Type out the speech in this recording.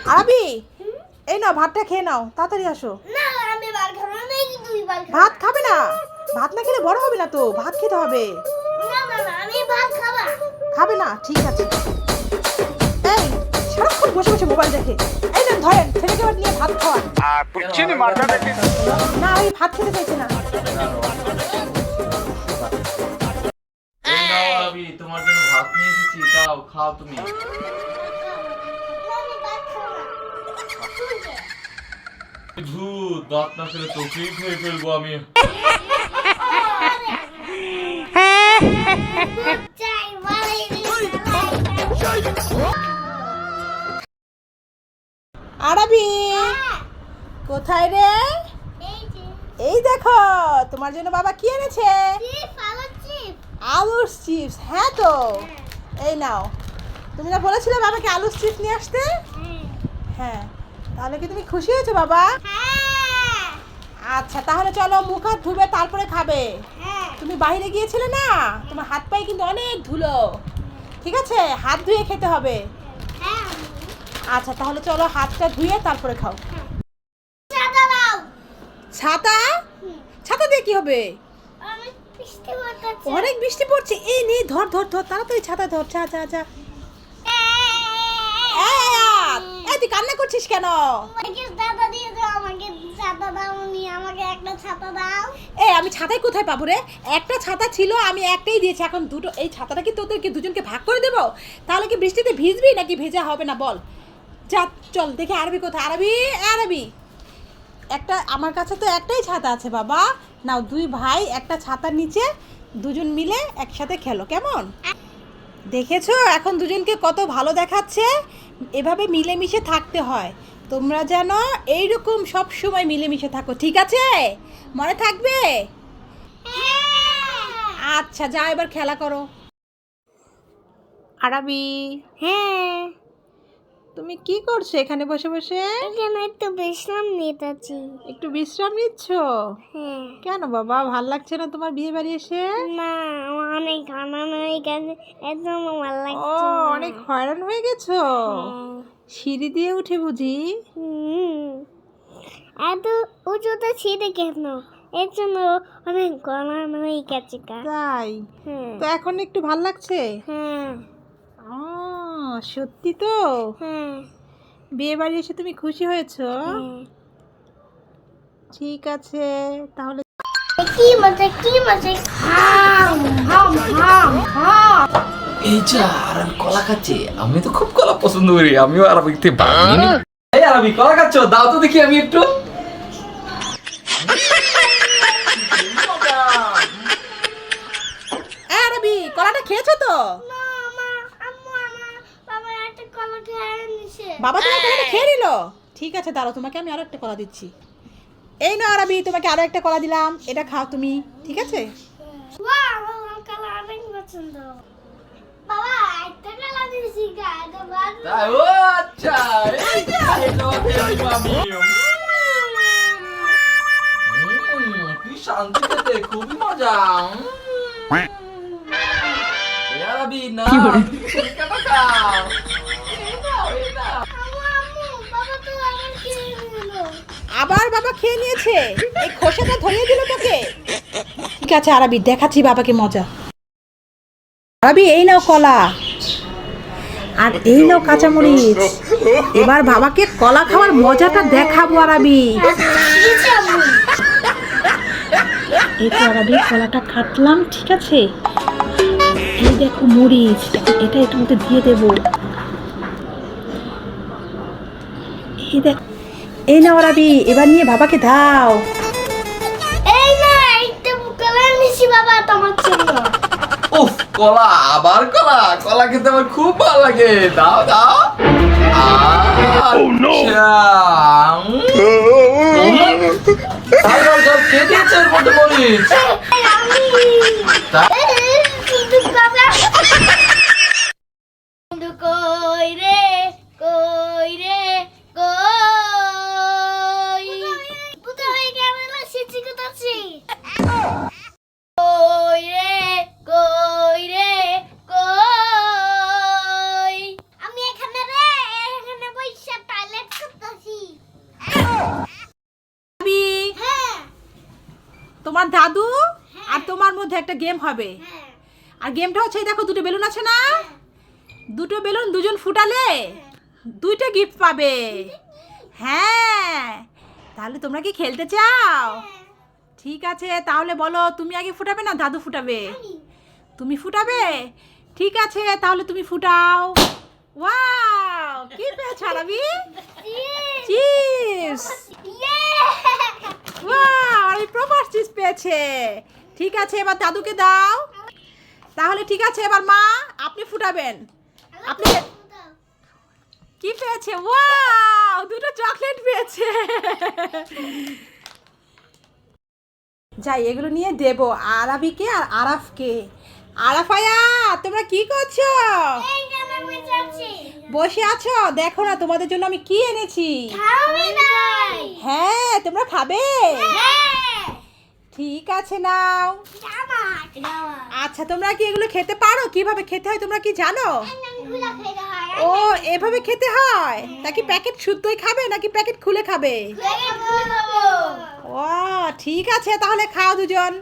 আরবি, এই নাও ভাতটা খেয়ে নাও, তাড়াতাড়ি আসো। না আমি ভাত খাবো না, এই দুই ভাত খাবো। ভাত খাবে না? ভাত না খেলে বড় হবে না তো, ভাত খেতে হবে। না না না আমি ভাত খাবো। খাবে না? ঠিক আছে। এই সারাক্ষণ বসে বসে মোবাইল দেখে। এই না ধরেন, ছেলেকে আবার নিয়ে ভাত খাওয়ান। না ওই ভাত খেতে চাইছে না। এই নাও আরবি, তোমার জন্য ভাত নিয়ে এসেছি, দাও খাও তুমি। আমি ভাত খাবো না। ভূত, ভাত না খেলে তোকেই খেয়ে ফেলবো আমি। চাই মালাই আরবি কোথায় রে? এই যে এই দেখো তোমার জন্য বাবা কি এনেছে। চিপ আলু চিপ। আলুর চিপস। হ্যাঁ তো এই নাও। তুমি না বলেছিলে বাবাকে আলুর চিপস নিয়ে আসতে? হ্যাঁ, তাহলে কি তুমি খুশি হয়েছো বাবা? হ্যাঁ আচ্ছা তাহলে চলো, মুখ হাত ধুবে তারপরে খাবে। হ্যাঁ তুমি বাইরে গিয়েছিলে না, তোমার হাত পায়ে কিন্তু অনেক ধুলো। ঠিক আছে, হাত ধুয়ে খেতে হবে। হ্যাঁ আচ্ছা তাহলে চলো, হাতটা ধুয়ে তারপরে খাও। ছাতা দাও। ছাতা? ছাতা দিয়ে কি হবে? অনেক বৃষ্টি পড়ছে। অনেক বৃষ্টি পড়ছে। এই নে, ধর ধর ধর, তাড়াতাড়ি ছাতা ধর। যা যা যা। এই তুই কান্না করছিস কেন? আমাকে ছাতা দিয়ে দাও, আমাকে ছাতা দাও নি, আমাকে একটা ছাতা দাও। এই আমি ছাতাই কোথায় পাবো রে? একটা ছাতা ছিল, আমি একটাই দিয়েছি, এখন দুটো। এই ছাতাটা কি তোদেরকে দুজনকে ভাগ করে দেবো? তাহলে কি বৃষ্টিতে ভিজবি নাকি ভেজা হবে না বল? যা চল দেখে আরবি কোথায়। আরবি, আরবি, একটা আমার কাছে তো একটাই ছাতা আছে বাবা। নাও, দুই ভাই একটা ছাতার নিচে দুজন মিলে একসাথে খেলো, কেমন? দেখেছো এখন দুজনকে কত ভালো দেখাচ্ছে। এভাবে মিলেমিশে থাকতে হয়। তোমরা যেন এইরকম সব সময় মিলেমিশে থাকো, ঠিক আছে? মনে থাকবে? আচ্ছা যাও এবার খেলা করো। আরবি, হ্যাঁ তুমি কি করছো এখানে বসে বসে? এখানে একটু বিশ্রাম নিতেছি। একটু বিশ্রাম নিচ্ছ? হ্যাঁ কেন বাবা, ভাল লাগছে না তোমার বিয়ে বাড়ি এসে? না আমার অনেক আনন্দ হয়ে গেছে, একদম ভালো ও, লাগছে না। অনেক হয়রান হয়ে গেছো। হ্যাঁ। সিঁড়ি দিয়ে উঠে বুঝি? এত উঁচুতে ছিঁড়ে কেন, এর জন্য অনেক গরম হয়ে গেছে গা। তাই? হ্যাঁ তো এখন একটু ভাল লাগছে? হ্যাঁ ও সত্যি তো? হ্যাঁ বিয়ে বাড়ি এসে তুমি খুশি হয়েছো? হ্যাঁ। ঠিক আছে তাহলে। কি মজা কি মজা। হাম হাম হাম হাম। এই যা, আরবি কলা খাচ্ছে। আমি তো খুব কলা পছন্দ করি, আমিও আরবি খেতে পারি। এই আরবি কলা খাচ্ছ, দাও তো দেখি আমি একটু। আরবি কলাটা খেয়েছো তো? না মা, আম্মু আমার বাবা একটা কলা খেয়ে নিছে। বাবা তোমার কলাটা খেয়ে নিল? ঠিক আছে দাঁড়াও, তোমাকে আমি আরো একটা কলা দিচ্ছি। এই না আরবি, তোমাকে আরো একটা কলা দিলাম, এটা খাও তুমি, ঠিক আছে? ওয়াও আমার কলা অনেক পছন্দ। বাবা একটা কলা দিছি গা, এটা বাদ। তাই? ও আচ্ছা, এই যে এটা খেয়ে আমি। কি শান্তি খেতে, খুবই মজা। এই আরবি না, তুমি ছেলেটা খাও। এই নাও, এই নাও। আম্মু আম্মু বাবা তো আবার খেয়ে নিল। আবার বাবা খেয়ে নিয়েছে? এই খোসাটা ধরিয়ে দিল তোকে? ঠিক আছে আরবি, দেখাচ্ছি বাবাকে মজা। আরবি এই নাও কলা, আর এই নাও কাঁচামরিচ। এবার বাবাকে কলা খাওয়ার মজাটা দেখাবো আরবি। দিছে আম্মু। এই তো আরবি কলাটা কাটলাম, ঠিক আছে? এই দেখো মরিচ, এটা এটার মধ্যে দিয়ে দেবো। এই দেখ, এই নাও আরবি, এবার নিয়ে বাবাকে দাও। এই না একটা কলা নিছি বাবা তোমার জন্য। উফ, কলা, আবার কলা। কলা খেতে আমার খুব ভালো লাগে, দাও দাও। আচ্ছা। তারপর সব খেয়ে দিয়েছে এর মধ্যে মরিচ। আমি তা- কিন্তু বাবা বন্ধু কই রে কই রে কই কোথায় গেল সিচি কোথাছি কই রে কই রে কই আমি এখানে রে এখানে বইসা তাইলে তোমার দাদু আর তোমার মধ্যে একটা গেম হবে। হ্যাঁ আর গেমটা হচ্ছে এই দেখো দুটো বেলুন আছে না, দুটো বেলুন দুজন ফুটালে দুইটা গিফট পাবে। হ্যাঁ, তাহলে তোমরা কি খেলতে চাও? ঠিক আছে, তাহলে বলো তুমি আগে ফুটাবে না দাদু ফুটাবে? তুমি ফুটাবে? ঠিক আছে, তাহলে তুমি ফুটাও। ওয়াও, কি পেয়েছ আরবি? চিপস। ওয়াও, আরবি প্রপার চিপস পেয়েছে। ঠিক আছে, এবার দাদুকে দাও। তাহলে ঠিক আছে, এবার মা আপনি ফুটাবেন। আপনি কি পেয়েছে? ওয়াও, দুটো চকলেট পেয়েছে। যাই, এগুলো নিয়ে দেবো আরাবিকে আর আরাফকে। আরাফায়া, তোমরা কি করছো? এই যে আমি বসেছি। বসে আছো? দেখো না তোমাদের জন্য আমি কি এনেছি। খাওনি নাই। হ্যাঁ, তোমরা খাবে? হ্যাঁ ঠিক আছে, নাও। জামা জামা আচ্ছা, তোমরা কি এগুলো খেতে পারো? কিভাবে খেতে হয় তোমরা কি জানো? গুলা খেতে হয় ও, এভাবে খেতে হয়? নাকি প্যাকেট শুদ্ধই খাবে নাকি প্যাকেট খুলে খাবে? খেয়ে খাবো। ও, ঠিক আছে, তাহলে খাও দুজন।